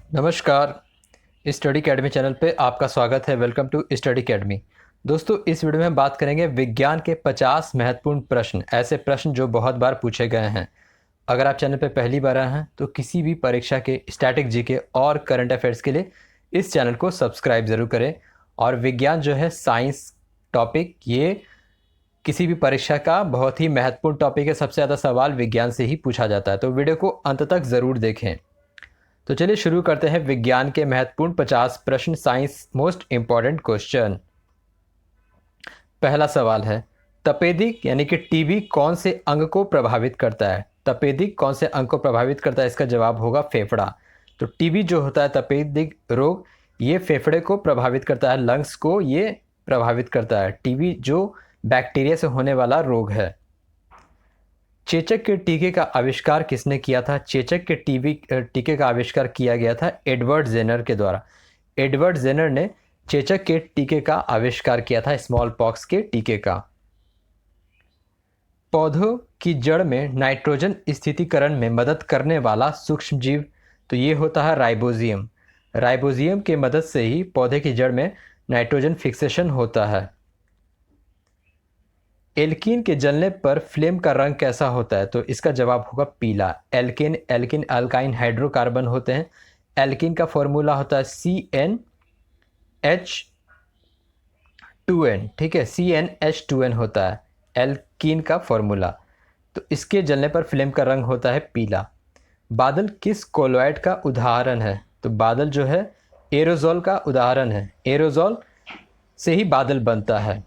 नमस्कार। Study academy channel पे आपका स्वागत है। Welcome to study academy. दोस्तों, इस वीडियो में हम बात करेंगे विज्ञान के 50 महत्वपूर्ण प्रश्न, ऐसे प्रश्न जो बहुत बार पूछे गए हैं। अगर आप चैनल पे पहली बार आए हैं तो किसी भी परीक्षा के स्टैटिक जीके और करंट अफेयर्स के लिए इस चैनल को सब्सक्राइब ज़रूर करें। और विज्ञान जो है, साइंस टॉपिक, ये किसी भी परीक्षा का बहुत ही महत्वपूर्ण टॉपिक है। सबसे ज़्यादा सवाल विज्ञान से ही पूछा जाता है, तो वीडियो को अंत तक ज़रूर देखें। तो चलिए शुरू करते हैं विज्ञान के महत्वपूर्ण 50 प्रश्न, साइंस मोस्ट इंपॉर्टेंट क्वेश्चन। पहला सवाल है, तपेदिक यानी कि टीबी कौन से अंग को प्रभावित करता है? तपेदिक कौन से अंग को प्रभावित करता है? इसका जवाब होगा फेफड़ा। तो टीबी जो होता है, तपेदिक रोग, ये फेफड़े को प्रभावित करता है, लंग्स को ये प्रभावित करता है। टीबी जो बैक्टीरिया से होने वाला रोग है। चेचक के टीके का आविष्कार किसने किया था? चेचक के टीके का आविष्कार किया गया था एडवर्ड जेनर के द्वारा। एडवर्ड जेनर ने चेचक के टीके का आविष्कार किया था, स्मॉल पॉक्स के टीके का। पौधों की जड़ में नाइट्रोजन स्थितीकरण में मदद करने वाला सूक्ष्मजीव, तो ये होता है राइबोजियम। राइबोजियम के मदद से ही पौधे की जड़ में नाइट्रोजन फिक्सेशन होता है। एल्कीन के जलने पर फ्लेम का रंग कैसा होता है? तो इसका जवाब होगा पीला। एल्किन अल्काइन हाइड्रोकार्बन होते हैं। एल्कीन का फॉर्मूला होता है CnH2n, ठीक है, CnH2n होता है एल्कीन का फॉर्मूला। तो इसके जलने पर फ्लेम का रंग होता है पीला। बादल किस कोलॉइड का उदाहरण है? तो बादल जो है एरोजोल का उदाहरण है। एरोजोल से ही बादल बनता है।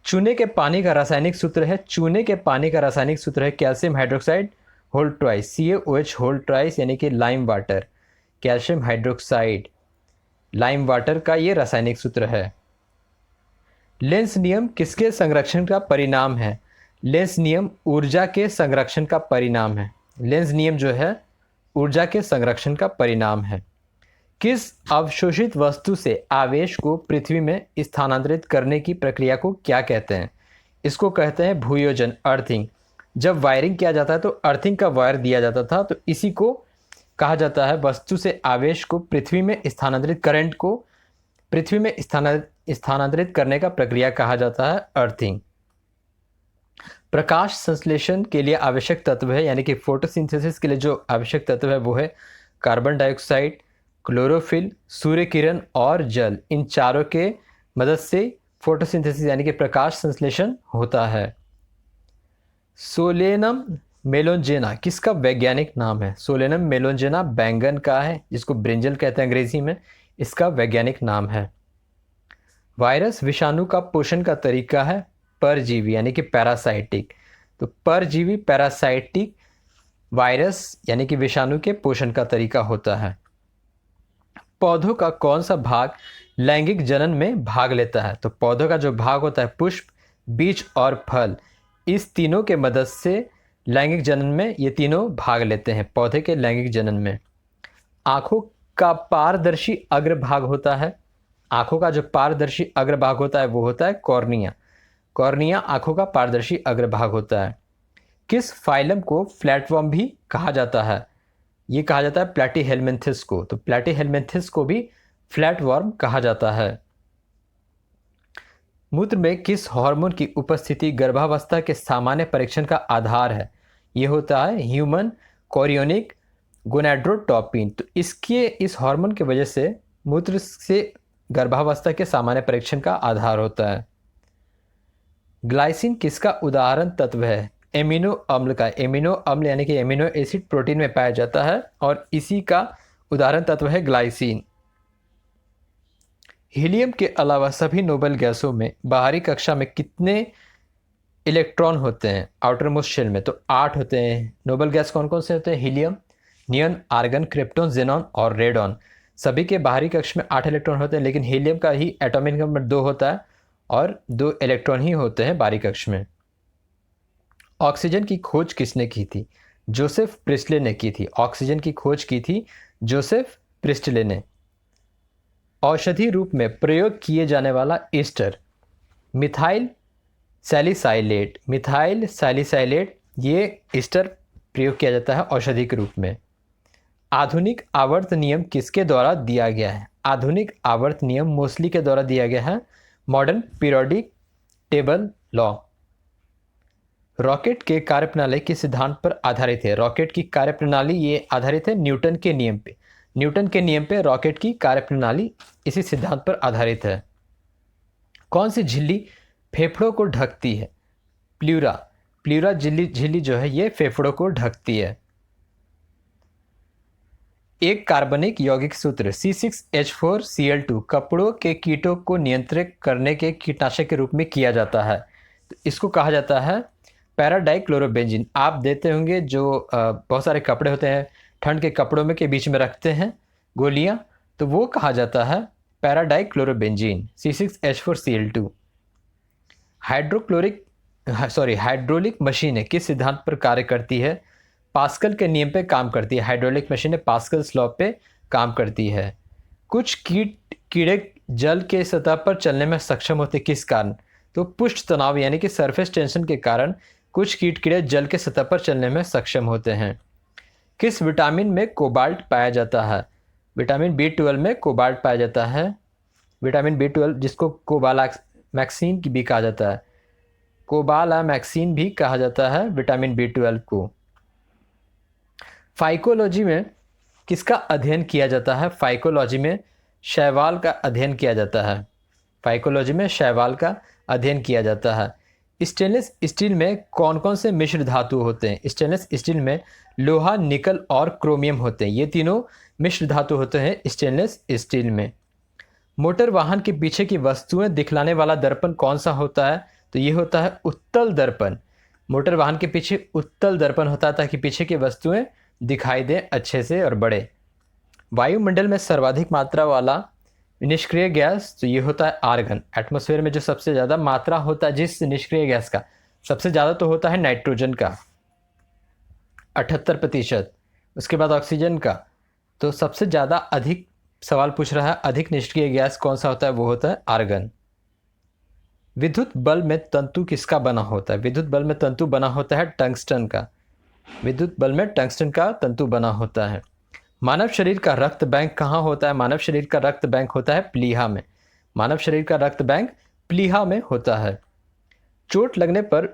चूने के पानी का रासायनिक सूत्र है, चूने के पानी का रासायनिक सूत्र है calcium hydroxide whole twice, CaOH whole twice, यानी कि lime water. Calcium hydroxide lime water का ये रासायनिक सूत्र है। लेंस नियम किसके संरक्षण का परिणाम है? लेंस नियम ऊर्जा के संरक्षण का परिणाम है। लेंस नियम जो है ऊर्जा के संरक्षण का परिणाम है। किस अवशोषित वस्तु से आवेश को पृथ्वी में स्थानांतरित करने की प्रक्रिया को क्या कहते हैं? इसको कहते हैं भूयोजन, अर्थिंग। जब वायरिंग किया जाता है तो अर्थिंग का वायर दिया जाता था, तो इसी को कहा जाता है वस्तु से आवेश को पृथ्वी में स्थानांतरित, करंट को पृथ्वी में स्थानांतरित करने का प्रक्रिया कहा जाता है अर्थिंग। प्रकाश संश्लेषण के लिए आवश्यक तत्व है, यानी कि फोटोसिंथेसिस के लिए जो आवश्यक तत्व है वो है carbon dioxide, chlorophyll, Surya Kiran और जल। इन चारों के मदद से फोटोसिंथेसिस यानी कि प्रकाश संश्लेषण होता है। सोलेनम मेलोंजेना किसका वैज्ञानिक नाम है? सोलेनम मेलोंजेना बैंगन का है, जिसको ब्रिंजल कहते हैं अंग्रेजी में। इसका वैज्ञानिक नाम है। वायरस विषाणु का पोषण का तरीका है परजीवी यानी कि पैरासाइटिक। तो परजीवी पैरासाइटिक वायरस यानी कि विषाणु के पोषण का तरीका होता है। पौधों का कौन सा भाग लैंगिक जनन में भाग लेता है? तो पौधों का जो भाग होता है पुष्प, बीज और फल, इस तीनों के मदद से लैंगिक जनन में ये तीनों भाग लेते हैं, पौधे के लैंगिक जनन में। आँखों का पारदर्शी अग्रभाग होता है, आँखों का जो पारदर्शी अग्रभाग होता है वो होता है कॉर्निया। कॉर्निया आँखों का पारदर्शी अग्रभाग होता है। किस फाइलम को फ्लैटवर्म भी कहा जाता है? ये कहा जाता है प्लैटीहेलमिन्थिस को। तो प्लैटीहेलमिन्थिस को भी फ्लैटवर्म कहा जाता है। मूत्र में किस हार्मोन की उपस्थिति गर्भावस्था के सामान्य परीक्षण का आधार है? ये होता है ह्यूमन कोरियोनिक गोनाड्रोट्रोपिन। तो इस हार्मोन की वजह से मूत्र से गर्भावस्था के सामान्य परीक्षण का आधार होता है। ग्लाइसिन किसका उदाहरण तत्व है? एमिनो अम्ल का। एमिनो अम्ल यानी कि एमिनो एसिड प्रोटीन में पाया जाता है और इसी का उदाहरण तत्व है ग्लाइसिन। हीलियम के अलावा सभी नोबल गैसों में बाहरी कक्षा में कितने इलेक्ट्रॉन होते हैं आउटर मोस्ट शेल में? तो 8 होते हैं। नोबल गैस कौन कौन से होते हैं? हीलियम, नियन, आर्गन, क्रिप्टॉन, जेनॉन और रेडॉन। सभी के बाहरी कक्ष में 8 इलेक्ट्रॉन होते हैं, लेकिन हीलियम का ही एटॉमिक नंबर 2 होता है और 2 इलेक्ट्रॉन ही होते हैं बाहरी कक्ष में। ऑक्सीजन की खोज किसने की थी? जोसेफ प्रिस्टले ने की थी। ऑक्सीजन की खोज की थी जोसेफ प्रिस्टले ने। औषधि रूप में प्रयोग किए जाने वाला Easter methyl salicylate. Methyl salicylate ये ईस्टर प्रयोग किया जाता है औषधि के रूप में। आधुनिक आवर्त नियम किसके द्वारा दिया गया है? आधुनिक आवर्त नियम मोस्ली के द्वारा दिया गया है, modern periodic table law. Rocket के कार्यप्रणाली किस सिद्धांत पर आधारित है? रॉकेट की कार्यप्रणाली ये आधारित है न्यूटन के नियम पे। न्यूटन के नियम पे रॉकेट की कार्यप्रणाली इसी सिद्धांत पर आधारित है। कौन सी झिल्ली फेफड़ों को ढकती है? प्लूरा। प्लूरा झिल्ली जो है ये फेफड़ों को ढकती है। एक कार्बनिक यौगिक सूत्र C6H4Cl2 कपड़ों के कीटों को नियंत्रित करने के कीटनाशक के रूप में किया जाता है, तो इसको कहा जाता है पैराडाइक्लोरोबेंजीन। आप देते होंगे जो बहुत सारे कपड़े होते हैं, ठंड के कपड़ों में के बीच में रखते हैं गोलियां, तो वो कहा जाता है पैराडाइक्लोरोबेंजीन C6H4Cl2। हाइड्रोलिक मशीनें किस सिद्धांत पर कार्य करती है? पास्कल के नियम पे काम करती है। हाइड्रोलिक मशीनें पास्कल्स लॉ पे काम करती है। कुछ कीड़े जल के सतह पर चलने में सक्षम होते किस कारण? तो पृष्ठ तनाव यानी कि सरफेस टेंशन के कारण कुछ कीड़े जल के सतह पर चलने में सक्षम होते हैं। किस विटामिन में कोबाल्ट पाया जाता है? विटामिन B12 में कोबाल्ट पाया जाता है। विटामिन B12 जिसको कोबालामैक्सिन भी कहा जाता है, कोबालामैक्सिन भी कहा जाता है विटामिन B12 को। फाइकोलॉजी में किसका अध्ययन किया जाता है? फाइकोलॉजी में शैवाल का अध्ययन किया जाता है। फाइकोलॉजी में शैवाल का अध्ययन किया जाता है। स्टेनलेस स्टील में कौन कौन से मिश्र धातु होते हैं? स्टेनलेस स्टील में लोहा, निकल और क्रोमियम होते हैं। ये तीनों मिश्र धातु होते हैं स्टेनलेस स्टील में। मोटर वाहन के पीछे की वस्तुएं दिखलाने वाला दर्पण कौन सा होता है? तो ये होता है उत्तल दर्पण। मोटर वाहन के पीछे उत्तल दर्पण होता है ताकि पीछे की वस्तुएं दिखाई दें अच्छे से और बड़े। वायुमंडल में सर्वाधिक मात्रा वाला निष्क्रिय गैस, तो ये होता है आर्गन। एटमॉस्फेयर में जो सबसे ज़्यादा मात्रा होता है जिस निष्क्रिय गैस का, सबसे ज़्यादा तो होता है नाइट्रोजन का 78%। उसके बाद ऑक्सीजन का। तो सबसे ज़्यादा अधिक सवाल पूछ रहा है अधिक निष्क्रिय गैस कौन सा होता है? वो होता है आर्गन। विद्युत बल्ब में तंतु किसका बना होता है? विद्युत बल्ब में तंतु बना होता है टंगस्टन का। विद्युत बल्ब में टंगस्टन का तंतु बना होता है। मानव शरीर का रक्त बैंक कहाँ होता है? मानव शरीर का रक्त बैंक होता है प्लीहा में। मानव शरीर का रक्त बैंक प्लीहा में होता है। चोट लगने पर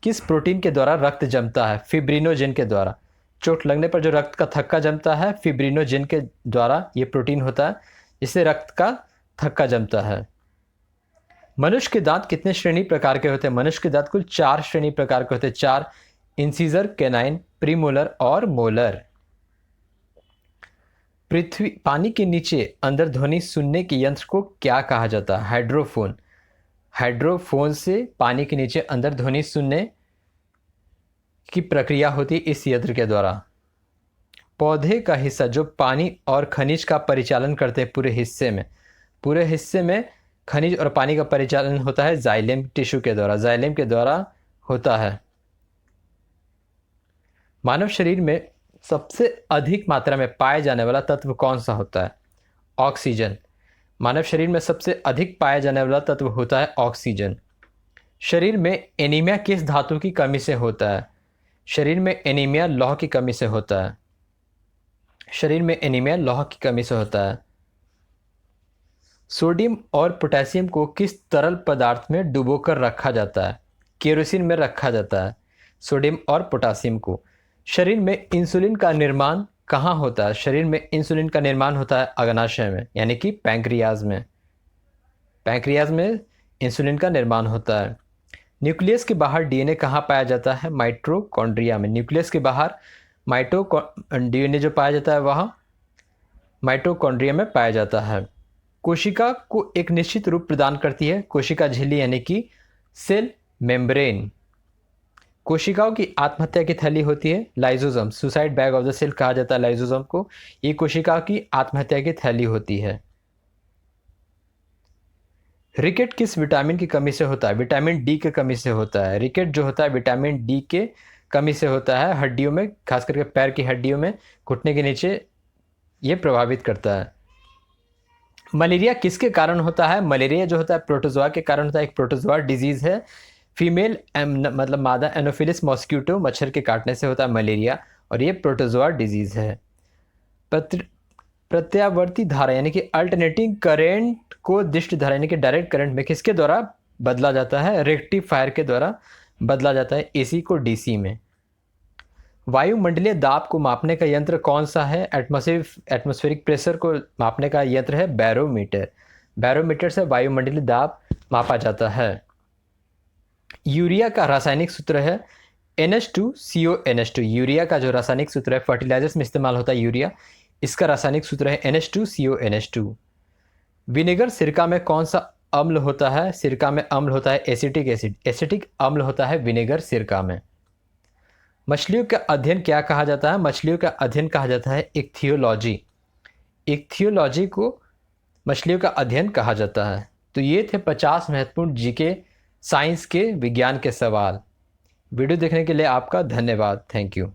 किस प्रोटीन के द्वारा रक्त जमता है? फिब्रिनोजेन के द्वारा। चोट लगने पर जो रक्त का थक्का जमता है फिब्रिनोजेन के द्वारा ये प्रोटीन होता है, इससे रक्त का थक्का जमता है। मनुष्य के दांत कितने श्रेणी प्रकार के होते हैं? मनुष्य के दांत कुल 4 श्रेणी प्रकार के होते हैं। 4: इंसीजर, कैनाइन, प्रीमोलर और मोलर। पानी के नीचे अंदर ध्वनि सुनने के यंत्र को क्या कहा जाता है? हाइड्रोफोन। हाइड्रोफोन से पानी के नीचे अंदर ध्वनि सुनने की प्रक्रिया होती है इस यंत्र के द्वारा। पौधे का हिस्सा जो पानी और खनिज का परिचालन करते हैं पूरे हिस्से में खनिज और पानी का परिचालन होता है जाइलेम टिश्यू के द्वारा। जाइलेम के द्वारा होता है। मानव शरीर में सबसे अधिक मात्रा में पाए जाने वाला तत्व कौन सा होता है? ऑक्सीजन। मानव शरीर में सबसे अधिक पाया जाने वाला तत्व होता है ऑक्सीजन। शरीर में एनीमिया किस धातु की कमी से होता है? शरीर में एनीमिया लौह की कमी से होता है। शरीर में एनीमिया लौह की कमी से होता है। सोडियम और पोटेशियम को किस तरल पदार्थ में डुबोकर रखा जाता है? केरोसिन में रखा जाता है सोडियम और पोटेशियम को। शरीर में इंसुलिन का निर्माण कहाँ होता है? शरीर में इंसुलिन का निर्माण होता है अग्नाशय में यानी कि पैंक्रियाज में। पैंक्रियाज में इंसुलिन का निर्माण होता है। न्यूक्लियस के बाहर डीएनए कहाँ पाया जाता है? माइटोकॉन्ड्रिया में। न्यूक्लियस के बाहर डीएनए जो पाया जाता है वह माइटोकॉन्ड्रिया में पाया जाता है। कोशिका को एक निश्चित रूप प्रदान करती है कोशिका झिल्ली यानी कि सेल मेम्ब्रेन। कोशिकाओं की आत्महत्या की थैली होती है lysosome. Suicide bag of the cell कहा जाता है लाइजोसोम को। ये कोशिका की आत्महत्या की थैली होती है। रिकेट किस विटामिन की कमी से होता है? विटामिन डी की कमी से होता है। रिकेट जो होता है विटामिन डी के कमी से होता है। हड्डियों में, खास करके पैर की हड्डियों में, घुटने के नीचे ये प्रभावित करता है। मलेरिया किसके कारण होता है? मलेरिया जो होता है प्रोटोजोआ के कारण होता है। एक प्रोटोजोआ डिजीज़ है। फीमेल मतलब मादा एनोफिलिस मॉस्किटो मच्छर के काटने से होता है मलेरिया, और ये प्रोटोजोआ डिजीज़ है। प्रत्यावर्ती धारा यानी कि अल्टरनेटिंग करंट को दिष्ट धारा यानी कि डायरेक्ट करंट में किसके द्वारा बदला जाता है? रेक्टिफायर के द्वारा बदला जाता है, एसी को डीसी में। वायुमंडलीय दाब को मापने का यंत्र कौन सा है? एटमॉस्फेरिक प्रेशर को मापने का यंत्र है बैरोमीटर। बैरोमीटर से वायुमंडलीय दाब मापा जाता है। यूरिया का रासायनिक सूत्र है NH2CONH2। यूरिया का जो रासायनिक सूत्र है, फर्टिलाइजर्स में इस्तेमाल होता है यूरिया, इसका रासायनिक सूत्र है NH2CONH2। विनेगर सिरका में कौन सा अम्ल होता है? सिरका में अम्ल होता है एसिटिक एसिड। एसिटिक अम्ल होता है विनेगर सिरका में। मछलियों का अध्ययन क्या कहा जाता है? मछलियों का अध्ययन कहा जाता है इक्थियोलॉजी। इक्थियोलॉजी को मछलियों का अध्ययन कहा जाता है। तो ये थे 50 महत्वपूर्ण जीके साइंस के विज्ञान के सवाल। वीडियो देखने के लिए आपका धन्यवाद। Thank you.